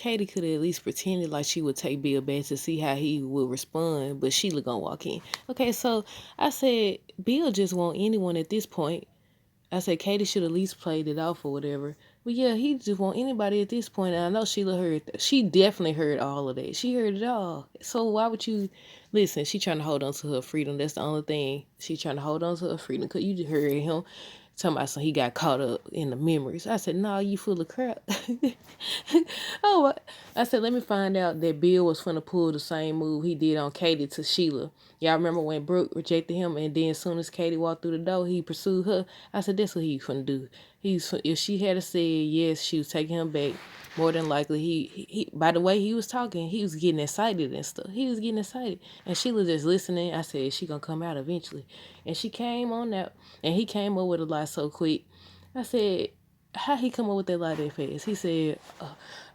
Katie could have at least pretended like she would take Bill back to see how he would respond, but Sheila gonna walk in. Okay, so I said Bill just want anyone at this point. I said Katie should at least played it off or whatever. But yeah, he just want anybody at this point. And I know Sheila heard that. She definitely heard all of that. She heard it all. So why would you listen? She trying to hold on to her freedom. That's the only thing. She trying to hold on to her freedom. Cause you just heard him talking about he got caught up in the memories. I said, "No, you full of crap." Oh, I said, let me find out that Bill was finna pull the same move he did on Katie to Sheila. Y'all remember when Brooke rejected him, and then as soon as Katie walked through the door, he pursued her. I said, that's what he finna do. If she had said yes, she was taking him back. More than likely, he by the way he was talking, he was getting excited and stuff. He was getting excited, and Sheila just listening. I said, she gonna come out eventually, and she came on that, and he came up with a lie so quick. I said, how he come up with that lie that fast? He said,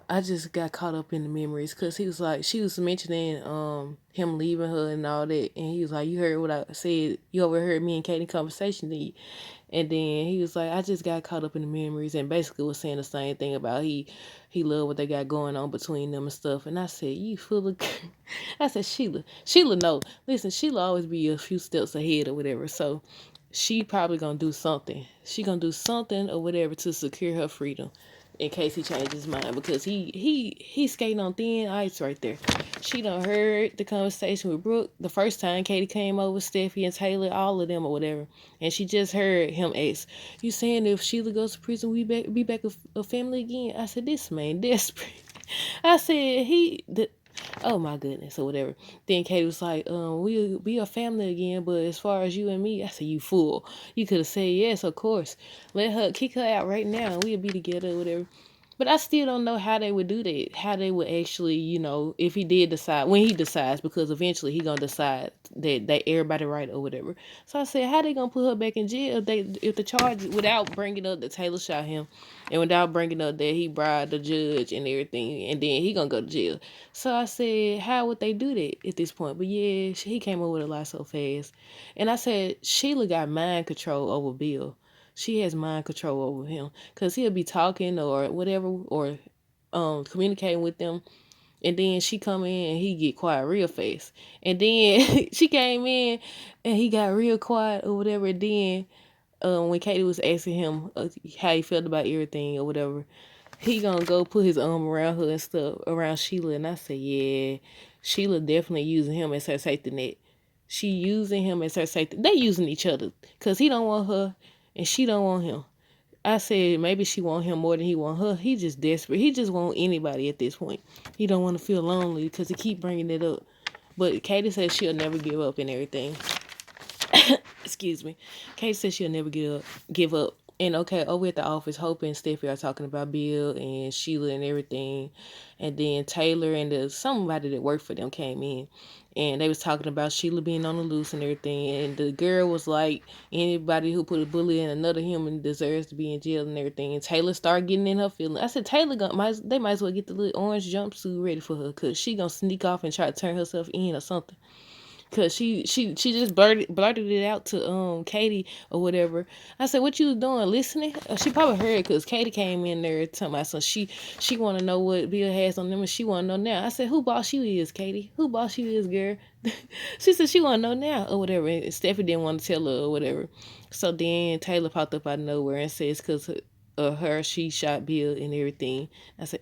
I just got caught up in the memories because he was like, she was mentioning him leaving her and all that, and he was like, you heard what I said, you overheard me and Katie conversation, did you? And then he was like, I just got caught up in the memories, and basically was saying the same thing about he loved what they got going on between them and stuff. And I said, you full of I said, Sheila no, listen, Sheila always be a few steps ahead or whatever, so she probably gonna do something. She gonna do something or whatever to secure her freedom in case he changes his mind, because he's skating on thin ice right there. She done heard the conversation with Brooke the first time Katie came over, Steffi and Taylor, all of them or whatever, and she just heard him ask, "You saying if Sheila goes to prison, we be back a family again?" I said, "This man desperate." I said, oh my goodness, or whatever. Then Katie was like, we'll be a family again, but as far as you and me, I said, you fool. You could have said yes, of course. Let her kick her out right now. We'll be together or whatever. But I still don't know how they would do that. How they would actually, if he did decide, when he decides, because eventually he gonna decide that everybody right or whatever. So I said, how they gonna put her back in jail if the charge, without bringing up that Taylor shot him, and without bringing up that he bribed the judge and everything, and then he gonna go to jail. So I said, how would they do that at this point? But yeah, he came up with a lot so fast. And I said, Sheila got mind control over Bill. She has mind control over him, because he'll be talking or whatever, or communicating with them, and then she come in and he get quiet real fast. And then she came in and he got real quiet or whatever. And then when Katie was asking him how he felt about everything or whatever, he gonna go put his arm around her and stuff, around Sheila. And I said, yeah, Sheila definitely using him as her safety net. She using him as her safety. They using each other, because he don't want her and she don't want him. I said maybe she want him more than he want her. He just desperate. He just want anybody at this point. He don't want to feel lonely because he keep bringing it up. But Katie says she'll never give up and everything. Excuse me. Katie says she'll never give up. And okay, over at the office, Hope and Steffi are talking about Bill and Sheila and everything. And then Taylor and somebody that worked for them came in. And they was talking about Sheila being on the loose and everything. And the girl was like, anybody who put a bullet in another human deserves to be in jail and everything. And Taylor started getting in her feelings. I said, they might as well get the little orange jumpsuit ready for her, because she gonna sneak off and try to turn herself in or something. Cause she just blurted it out to Katie or whatever. I said, "What you was doing? Listening?" She probably heard, cause Katie came in there talking about, so she want to know what Bill has on them, and she want to know now. I said, "Who boss you is, Katie? Who boss you is, girl?" She said she want to know now or whatever. And Steffi didn't want to tell her or whatever. So then Taylor popped up out of nowhere and says, "Cause she shot Bill and everything." I said,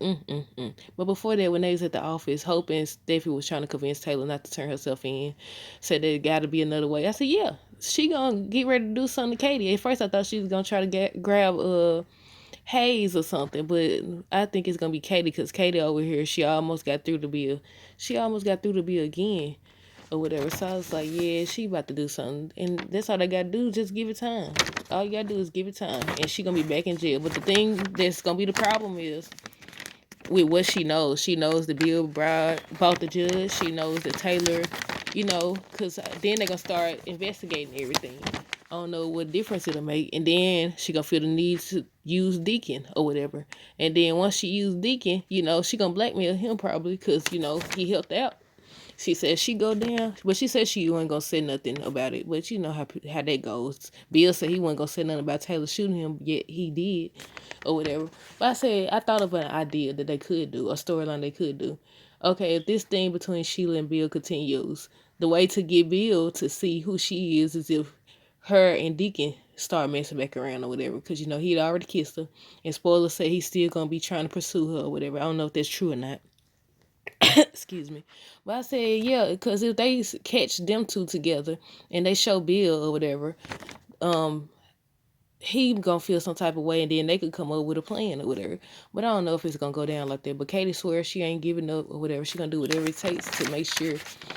But before that, when they was at the office, Hope and Steffi was trying to convince Taylor not to turn herself in. Said there got to be another way. I said, yeah, she gonna get ready to do something to Katie. At first, I thought she was gonna try to grab Hayes or something, but I think it's gonna be Katie, because Katie over here, she almost got through to Bill. She almost got through to Bill again or whatever. So I was like, yeah, she about to do something. And that's all they gotta do, just give it time. All you gotta do is give it time. And she gonna be back in jail. But the thing that's gonna be the problem is with what she knows. She knows that Bill bought the judge. She knows that Taylor, because then they're gonna start investigating everything. I don't know what difference it'll make. And then she gonna feel the need to use Deacon or whatever. And then once she used Deacon, she gonna blackmail him probably, because, he helped out. She said she go down, but she said she wasn't gonna say nothing about it. But you know how that goes. Bill said he wasn't gonna say nothing about Taylor shooting him, yet he did, or whatever. But I said I thought of an idea that they could do, a storyline they could do. Okay, if this thing between Sheila and Bill continues, the way to get Bill to see who she is if her and Deacon start messing back around or whatever, because you know he'd already kissed her, and spoiler say he's still gonna be trying to pursue her or whatever. I don't know if that's true or not. Excuse me. But I said, yeah, because if they catch them two together and they show Bill or whatever, um, he gonna feel some type of way, and then they could come up with a plan or whatever. But I don't know if it's gonna go down like that. But Katie swears she ain't giving up or whatever. She gonna do whatever it takes to make sure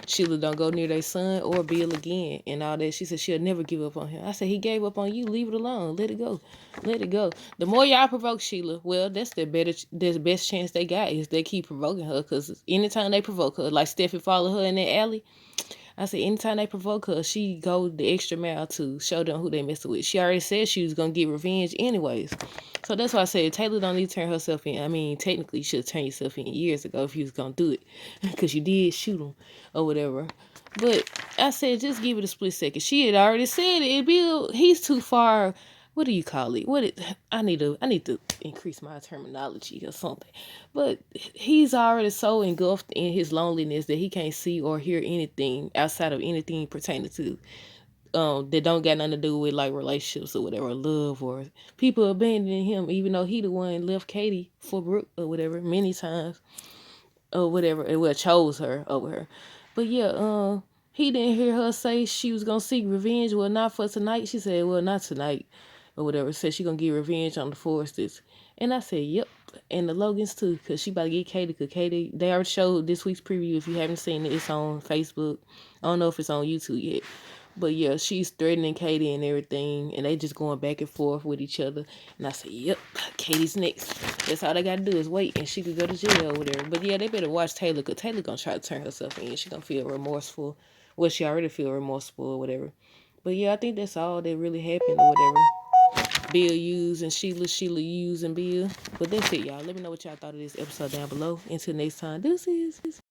Sheila don't go near their son or Bill again and all that. She said she'll never give up on him. I said he gave up on you. Leave it alone. Let it go. Let it go. The more y'all provoke Sheila, well, that's the best chance they got is they keep provoking her. Cause anytime they provoke her, like Steffi followed her in that alley. I said anytime they provoke her, she go the extra mile to show them who they messing with. She already said she was gonna get revenge anyways. So that's why I said Taylor don't need to turn herself in. I mean, technically you should have turned yourself in years ago if you was gonna do it. Because you did shoot him or whatever. But I said just give it a split second. She had already said it. He's too far. What do you call it? I need to increase my terminology or something. But he's already so engulfed in his loneliness that he can't see or hear anything outside of anything pertaining to that don't got nothing to do with like relationships or whatever, or love or people abandoning him, even though he the one left Katie for Brooke or whatever many times or whatever, and well chose her over her. But yeah, he didn't hear her say she was gonna seek revenge. Well, not for tonight. She said, well, not tonight or whatever. Said she gonna get revenge on the Forresters. And I said, yep. And the Logans too, because she about to get Katie. Because Katie, they already showed this week's preview. If you haven't seen it, it's on Facebook. I don't know if it's on YouTube yet. But yeah, she's threatening Katie and everything. And they just going back and forth with each other. And I said, yep, Katie's next. That's all they got to do is wait. And she could go to jail or whatever. But yeah, they better watch Taylor. Because Taylor going to try to turn herself in. She going to feel remorseful. Well, she already feel remorseful or whatever. But yeah, I think that's all that really happened or whatever. Bill used and Sheila used and Bill. But that's it, y'all. Let me know what y'all thought of this episode down below. Until next time, deuces.